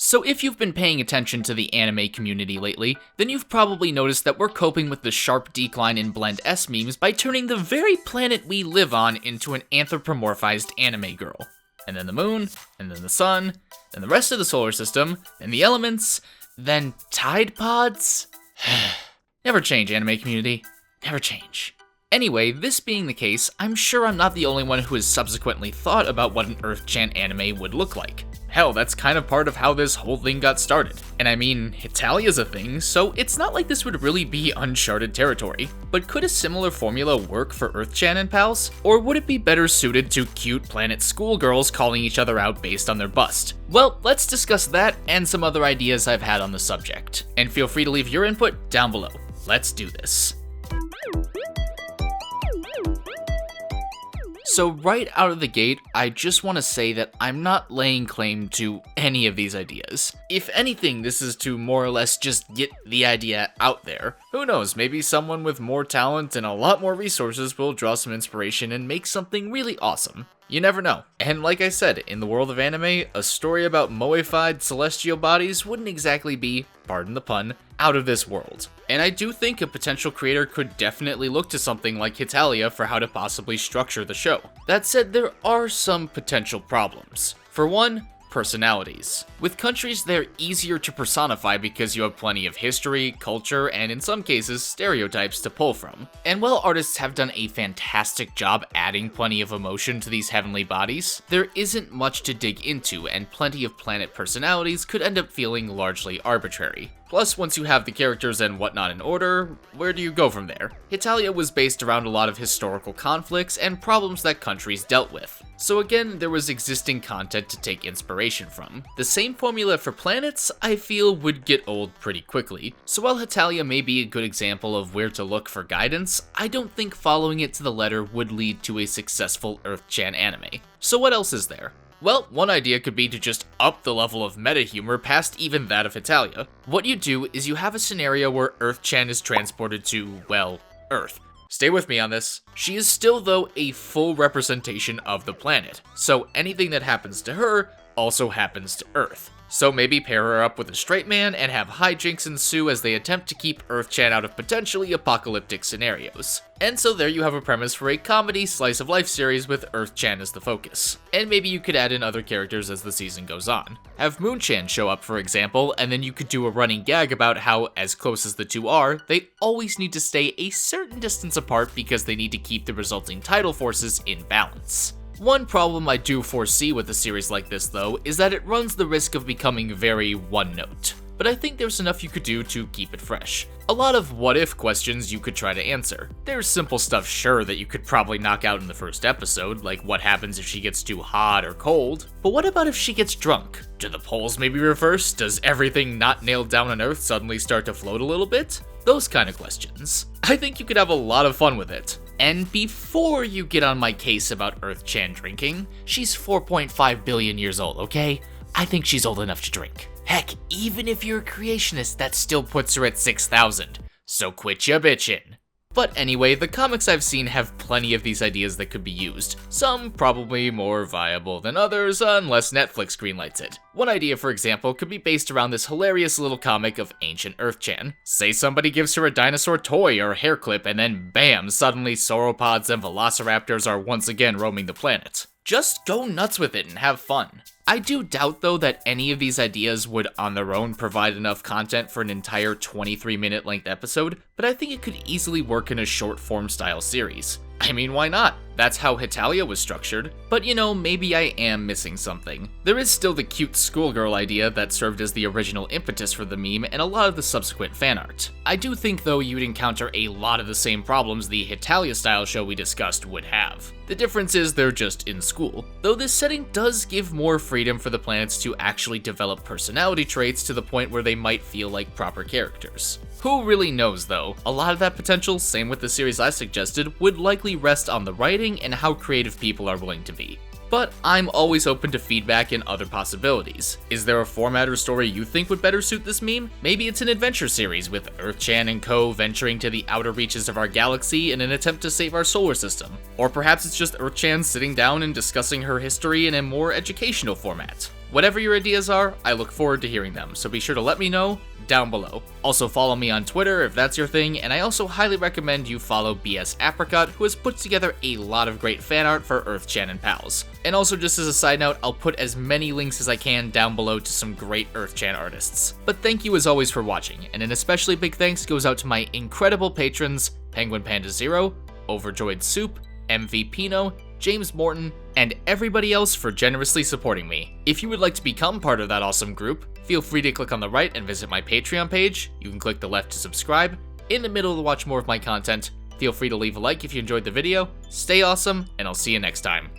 So if you've been paying attention to the anime community lately, then you've probably noticed that we're coping with the sharp decline in Blend S memes by turning the very planet we live on into an anthropomorphized anime girl. And then the moon, and then the sun, then the rest of the solar system, and the elements, then Tide Pods? Never change, anime community. Never change. Anyway, this being the case, I'm sure I'm not the only one who has subsequently thought about what an Earth-chan anime would look like. Hell, that's kind of part of how this whole thing got started. And I mean, Hitalia's a thing, so it's not like this would really be uncharted territory. But could a similar formula work for Earth-chan and pals? Or would it be better suited to cute planet schoolgirls calling each other out based on their bust? Well, let's discuss that and some other ideas I've had on the subject. And feel free to leave your input down below. Let's do this. So right out of the gate, I just want to say that I'm not laying claim to any of these ideas. If anything, this is to more or less just get the idea out there. Who knows, maybe someone with more talent and a lot more resources will draw some inspiration and make something really awesome. You never know. And like I said, in the world of anime, a story about moified celestial bodies wouldn't exactly be, pardon the pun, out of this world. And I do think a potential creator could definitely look to something like Hitalia for how to possibly structure the show. That said, there are some potential problems. For one, personalities. With countries, they're easier to personify because you have plenty of history, culture, and in some cases, stereotypes to pull from. And while artists have done a fantastic job adding plenty of emotion to these heavenly bodies, there isn't much to dig into, and plenty of planet personalities could end up feeling largely arbitrary. Plus, once you have the characters and whatnot in order, where do you go from there? Hitalia was based around a lot of historical conflicts and problems that countries dealt with. So again, there was existing content to take inspiration from. The same formula for planets, I feel, would get old pretty quickly. So while Hitalia may be a good example of where to look for guidance, I don't think following it to the letter would lead to a successful Earth-chan anime. So what else is there? Well, one idea could be to just up the level of meta humor past even that of Hitalia. What you do is you have a scenario where Earth-chan is transported to, well, Earth. Stay with me on this. She is still, though, a full representation of the planet, so anything that happens to her also happens to Earth. So maybe pair her up with a straight man and have hijinks ensue as they attempt to keep Earth-chan out of potentially apocalyptic scenarios. And so there you have a premise for a comedy slice-of-life series with Earth-chan as the focus. And maybe you could add in other characters as the season goes on. Have Moon-chan show up, for example, and then you could do a running gag about how, as close as the two are, they always need to stay a certain distance apart because they need to keep the resulting tidal forces in balance. One problem I do foresee with a series like this, though, is that it runs the risk of becoming very one-note. But I think there's enough you could do to keep it fresh. A lot of what-if questions you could try to answer. There's simple stuff, sure, that you could probably knock out in the first episode, like what happens if she gets too hot or cold. But what about if she gets drunk? Do the poles maybe reverse? Does everything not nailed down on Earth suddenly start to float a little bit? Those kind of questions. I think you could have a lot of fun with it. And before you get on my case about Earth-chan drinking, she's 4.5 billion years old, okay? I think she's old enough to drink. Heck, even if you're a creationist, that still puts her at 6,000. So quit ya bitchin'. But anyway, the comics I've seen have plenty of these ideas that could be used. Some probably more viable than others, unless Netflix greenlights it. One idea, for example, could be based around this hilarious little comic of ancient Earth-chan. Say somebody gives her a dinosaur toy or a hair clip, and then bam, suddenly sauropods and velociraptors are once again roaming the planet. Just go nuts with it and have fun. I do doubt, though, that any of these ideas would on their own provide enough content for an entire 23-minute length episode, but I think it could easily work in a short-form style series. I mean, why not? That's how Hitalia was structured. But you know, maybe I am missing something. There is still the cute schoolgirl idea that served as the original impetus for the meme and a lot of the subsequent fan art. I do think, though, you'd encounter a lot of the same problems the Hitalia-style show we discussed would have. The difference is they're just in school, though this setting does give more freedom for the planets to actually develop personality traits to the point where they might feel like proper characters. Who really knows, though? A lot of that potential, same with the series I suggested, would likely rest on the writing and how creative people are willing to be. But I'm always open to feedback and other possibilities. Is there a format or story you think would better suit this meme? Maybe it's an adventure series with Earth-chan and co venturing to the outer reaches of our galaxy in an attempt to save our solar system. Or perhaps it's just Earth-chan sitting down and discussing her history in a more educational format. Whatever your ideas are, I look forward to hearing them, so be sure to let me know down below. Also follow me on Twitter if that's your thing, and I also highly recommend you follow BS Apricot, who has put together a lot of great fan art for Earthchan and pals. And also, just as a side note, I'll put as many links as I can down below to some great Earthchan artists. But thank you as always for watching, and an especially big thanks goes out to my incredible patrons, PenguinPandaZero, OverjoyedSoup, MVPino, James Morton, and everybody else for generously supporting me. If you would like to become part of that awesome group, feel free to click on the right and visit my Patreon page. You can click the left to subscribe. In the middle to watch more of my content. Feel free to leave a like if you enjoyed the video. Stay awesome, and I'll see you next time.